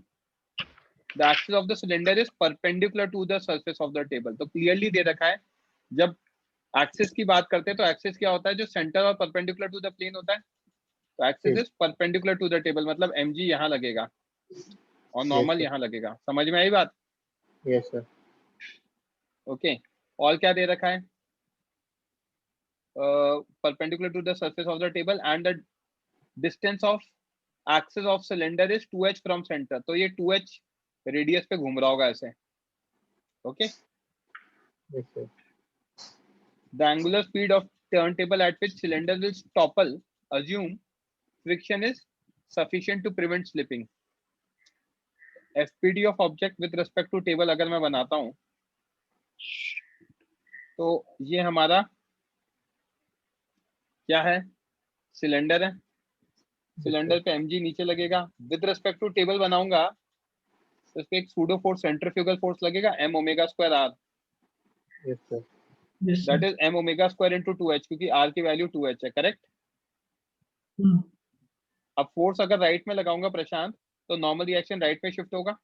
The axis of the cylinder is perpendicular to the surface of the table. तो क्लियरली दे रखा है, जब एक्सिस की बात करते हैं तो एक्सिस क्या होता है, जो सेंटर और परपेंडिकुलर टू द प्लेन होता है। तो axis is perpendicular to the table, मतलब mg यहाँ लगेगा और नॉर्मल यहाँ लगेगा। समझ में आई बात? Yes sir. ओके, और क्या दे रखा है? perpendicular to the surface of the table and the distance of axis of cylinder is 2h from center. तो ये 2h रेडियस पे घूम रहा होगा ऐसे। Okay, yes sir. the angular speed of turntable at which cylinder will topple, assume friction is sufficient to prevent slipping. fpd of object with respect to table अगर मैं बनाता हूं तो ये हमारा क्या है, सिलेंडर है। सिलेंडर पे mg नीचे लगेगा, विद रिस्पेक्ट टू टेबल बनाऊंगा तो इस पे एक सूडो फोर्स, सेंट्रीफ्यूगल फोर्स लगेगा m omega square r, yes sir. Yes, sir. That is m omega square into 2h, क्योंकि r की वैल्यू 2h है, करेक्ट। Hmm. अब फोर्स अगर राइट में लगाऊंगा प्रशांत तो नॉर्मल रिएक्शन राइट में शिफ्ट होगा,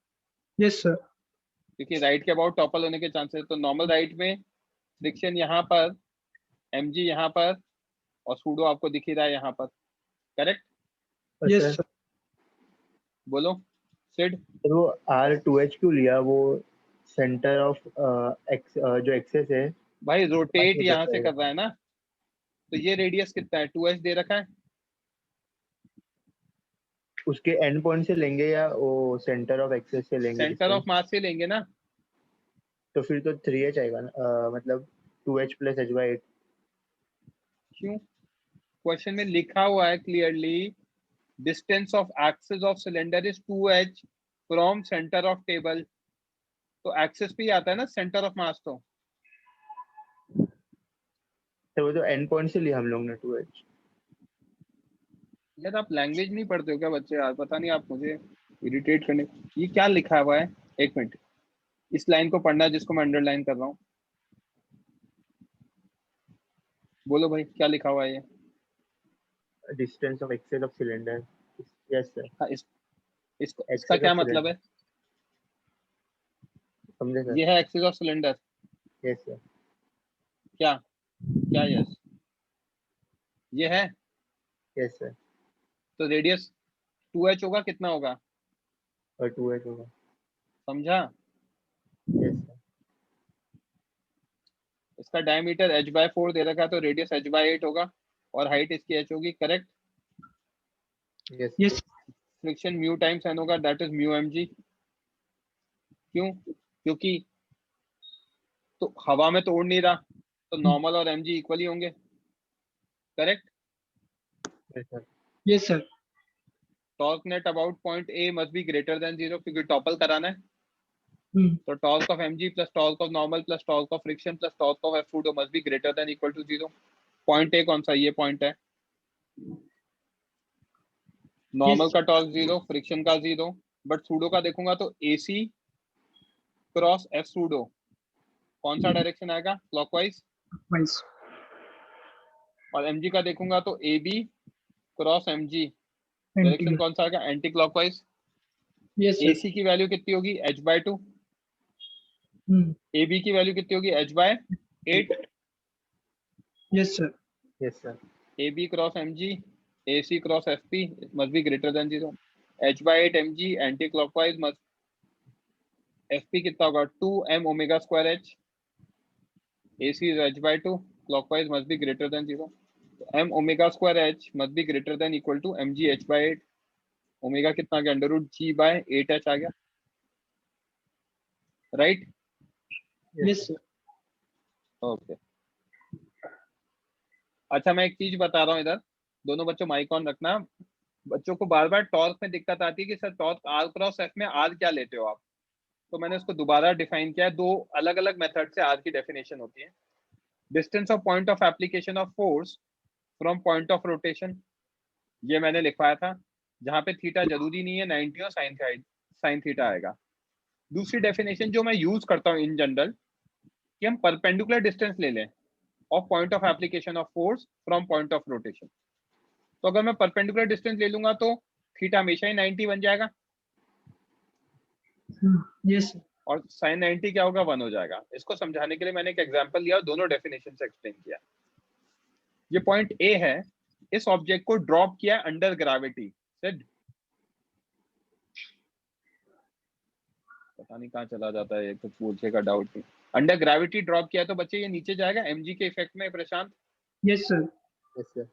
Yes, sir. क्योंकि राइट के अबाउट टॉपल होने के चांसेस। तो नॉर्मल राइट में फ्रिक्शन यहाँ पर, mg यहाँ पर, और सूडो आपको दिख ही रहा है यहाँ पर, करेक्ट। Yes, sir sir. बोलो सिड। वो R2H क्यों लिया? वो सेंटर ऑफ जो एक्सेस है भाई रोटेट में यहाँ करता से है। कर रहा है ना, तो ये रेडियस कितना है, 2h दे रखा है। उसके एंड पॉइंट से लेंगे या वो सेंटर ऑफ एक्सेस से लेंगे? सेंटर ऑफ मास से लेंगे ना। तो फिर तो 3H आएगा ना, मतलब 2H + h/8। क्यों? क्वेश्चन में लिखा हुआ है clearly, distance of axis of cylinder is 2h from centre of table. तो एक्सिस पे ही आता है ना सेंटर ऑफ मास। तो वो तो एंड पॉइंट से लिया हम लोग ने 2H। यार आप लैंग्वेज नहीं पढ़ते हो क्या बच्चे यार? पता नहीं, आप मुझे इरिटेट करने। ये क्या लिखा हुआ है, एक मिनट, इस लाइन को पढ़ना है जिसको मैं अंडरलाइन कर रहा हूँ। बोलो भाई क्या लिखा हुआ है ये? Distance of axis of cylinder. Yes sir. हाँ, इसका एक्सेस क्या ऑफ मतलब है? समझे सर? ये है axis of cylinder. Yes sir. क्या क्या यस ये है? Yes sir. तो रेडियस 2h होगा, कितना होगा और 2H होगा। समझा? Yes sir. इसका डायमीटर h/4 दे रखा है, तो रेडियस h/8 होगा और हाइट इसकी h होगी, correct. Yes Yes. Friction mu times n होगा, दैट इज म्यू mg। क्यों? क्योंकि तो हवा में तोड़ नहीं रहा, तो नॉर्मल और mg इक्वली होंगे, correct. Sir. Yes, sir. Torque net about point A must be greater than 0, क्योंकि टॉपल कराना है। तो torque of mg plus torque of normal plus torque of friction plus torque of f must be greater than equal to 0। Point A कौन सा, ये point है। Normal का torque 0, friction का 0, बट सूडो का देखूंगा तो AC क्रॉस f सूडो कौन सा डायरेक्शन आएगा, क्लॉकवाइज। और mg का देखूंगा तो AB क्रॉस mg डायरेक्शन कौन सा आएगा, एंटी क्लॉकवाइज। AC की वैल्यू कितनी होगी, h/2। AB की वैल्यू कितनी होगी, h/8। Yes sir. Yes sir. AB cross mg AC cross FP must be greater than 0। h/8 mg anti clockwise must, FP कितना होगा 2m omega square h। AC is h/2, clockwise must be greater than 0। m omega square h must be greater than equal to mg h/8। Omega कितना आ गया, √g/8h आ गया, right. Yes sir. Okay, अच्छा मैं एक चीज बता रहा हूँ इधर, दोनों बच्चों माइक ऑन रखना। बच्चों को बार बार टॉर्क में दिक्कत आती है कि sir torque R cross F में R क्या लेते हो आप, तो मैंने उसको दोबारा डिफाइन किया है। दो अलग अलग मेथड से R की डेफिनेशन होती है। Distance of point of application of force from point of rotation, ये मैंने लिखवाया था, जहां पे थीटा जरूरी नहीं है 90 और साइन थीटा आएगा। दूसरी डेफिनेशन जो मैं यूज करता हूँ इन जनरल, कि हम परपेंडिकुलर डिस्टेंस ले लें of point of application of force from point of rotation. तो अगर मैं परपेंडिकुलर डिस्टेंस ले लूंगा तो थीटा हमेशा ही 90 बन जाएगा। यस। और साइन 90 क्या होगा, 1 हो जाएगा। इसको समझाने के लिए मैंने एक एग्जांपल लिया और दोनों डेफिनेशन से एक्सप्लेन किया। ये पॉइंट ए है, इस ऑब्जेक्ट को ड्रॉप किया अंडर ग्रेविटी, पता नहीं कहाँ चला जाता है, कुछ पूछेगा डाउट नहीं। अंडर ग्रेविटी ड्रॉप किया तो बच्चे ये नीचे जाएगा mg के इफेक्ट में, Prashant. Yes sir. Yes sir.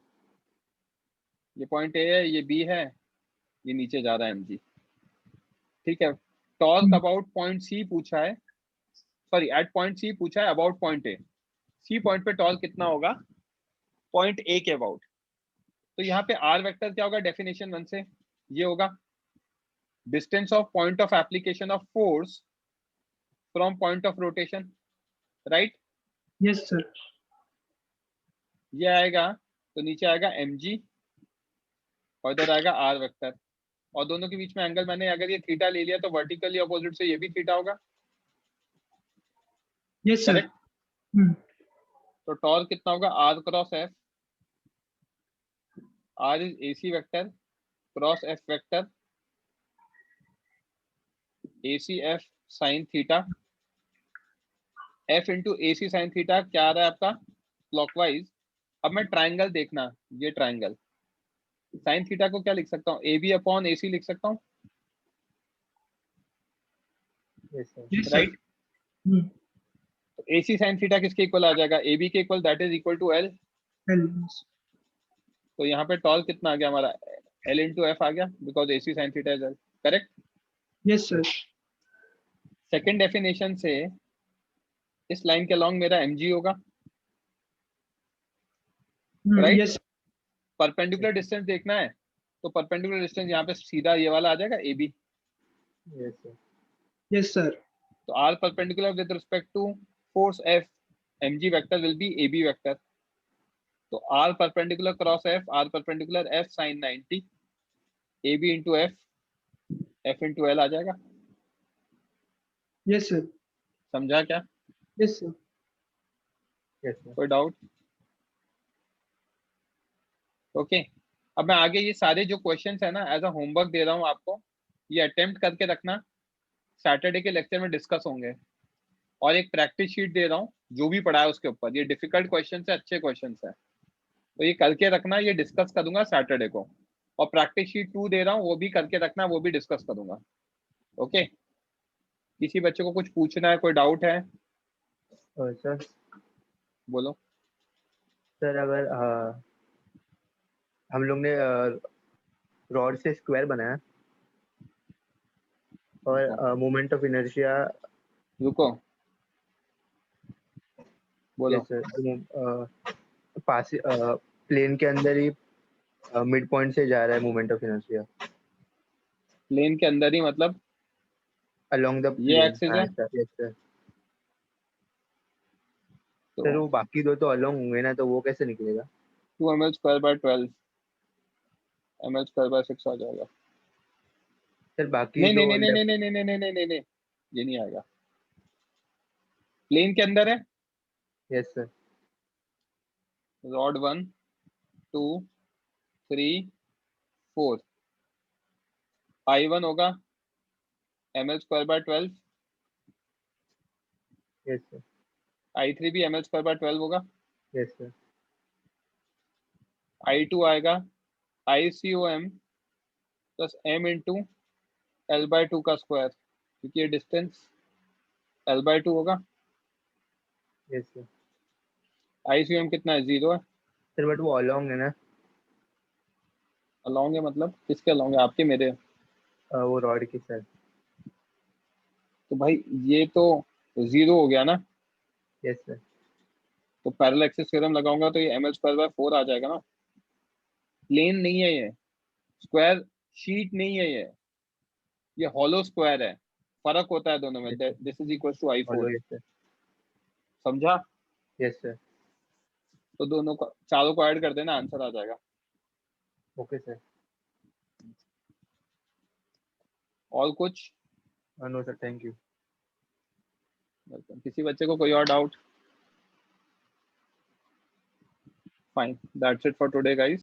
ये पॉइंट ए है, ये बी है, ये नीचे जा रहा है mg, ठीक है। टॉर्क अबाउट पॉइंट सी पूछा है, सॉरी एट पॉइंट सी पूछा है, about point A. C point पे टॉर्क कितना होगा पॉइंट ए के अबाउट। तो यहाँ पे आर वेक्टर क्या होगा डेफिनेशन 1 से, ये होगा distance of point of application of force from point of rotation, right. Yes sir. ये आएगा तो नीचे आएगा mg और इधर आएगा आर वेक्टर, और दोनों के बीच में एंगल मैंने अगर ये थीटा ले लिया तो वर्टिकली अपोजिट से ये भी थीटा होगा। Yes sir. तो टॉर्क कितना होगा R cross F, R is AC vector cross F vector, AC F sine theta, F into AC sine theta क्या आ रहा है आपका क्लॉकवाइज। अब मैं ट्राइंगल देखना, ये ट्राइंगल साइन थीटा को क्या लिख सकता हूँ, AB अपॉन AC लिख सकता हूँ, राइट। तो AC साइन थीटा किसके इक्वल आ जाएगा, AB के equal, that is equal to L। तो यहाँ पे टॉर्क कितना आ गया हमारा, L इंटू एफ आ गया, because AC sine theta is L, correct. Yes sir. Second definition से इस लाइन के अलॉन्ग मेरा mg होगा, राइट। यस। परपेंडिकुलर डिस्टेंस देखना है तो परपेंडिकुलर डिस्टेंस यहाँ पे सीधा ये वाला आ जाएगा AB। Yes sir. Yes sir. तो R perpendicular with respect to force F, mg vector will be AB vector। तो R perpendicular cross F, R perpendicular F sin 90, AB into F, F into L आ जाएगा। Yes sir. समझा क्या? Yes sir. Yes sir. कोई doubt? Okay, अब मैं आगे ये सारे जो क्वेश्चंस है ना एज अ होमवर्क दे रहा हूँ आपको, ये अटेम्प्ट करके रखना, सैटरडे के लेक्चर में डिस्कस होंगे। और एक प्रैक्टिस शीट दे रहा हूँ जो भी पढ़ा है उसके ऊपर, ये डिफिकल्ट क्वेश्चन है, अच्छे क्वेश्चन है, तो ये करके रखना, ये डिस्कस करूंगा सैटरडे को। और प्रैक्टिस शीट 2 दे रहा हूँ, वो भी करके रखना, वो भी डिस्कस करूंगा। ओके, किसी बच्चे को कुछ पूछना है, कोई डाउट है? सर बोलो। सर अगर हम लोग ने रॉड से स्क्वायर बनाया और मोमेंट ऑफ इनर्शिया, रुको, बोलो। यस सर, पास प्लेन के अंदर ही मिड पॉइंट से जा रहा है मोमेंट ऑफ इनर्शिया, प्लेन के अंदर ही मतलब along the ये plane. एक्सिस हाँ है सर, yes sir. तो सर वो बाकी दो तो along होंगे ना, तो वो कैसे निकलेगा? 2 ml² / 12 ml² / 6 आ जाएगा। सर बाकी नहीं नहीं दो नहीं नहीं लेफ्ट. नहीं नहीं नहीं नहीं नहीं नहीं नहीं, ये नहीं आएगा। प्लेन के अंदर है, यस सर. रॉड 1 2 3 4, I1 होगा ml² / 12, यस सर. I3 भी ml² / 12 होगा, यस सर. I2 आएगा ICOM plus m into L/2 का स्क्वायर, क्योंकि ये डिस्टेंस L/2 होगा। Yes sir. ICOM कितना है, 0 है। सर बट वो along है ना, अलॉन्ग है मतलब किसके अलॉन्ग है, आपके मेरे? वो रॉड की सर. तो भाई ये तो 0 हो गया ना, यस सर. तो पैरेलल एक्सिस थ्योरम लगाऊंगा तो ये ml² / 4 आ जाएगा ना। प्लेन नहीं है ये, स्क्वायर शीट नहीं है ये हॉलो स्क्वायर है। फर्क होता है दोनों में। This is equal to I4, hello. Yes sir. समझा? Yes sir. तो दोनों को, चारों को ऐड कर देना, आंसर आ जाएगा। Okay sir. और कुछ? No sir, thank you. किसी बच्चे को कोई और doubt? Fine, that's it for today guys.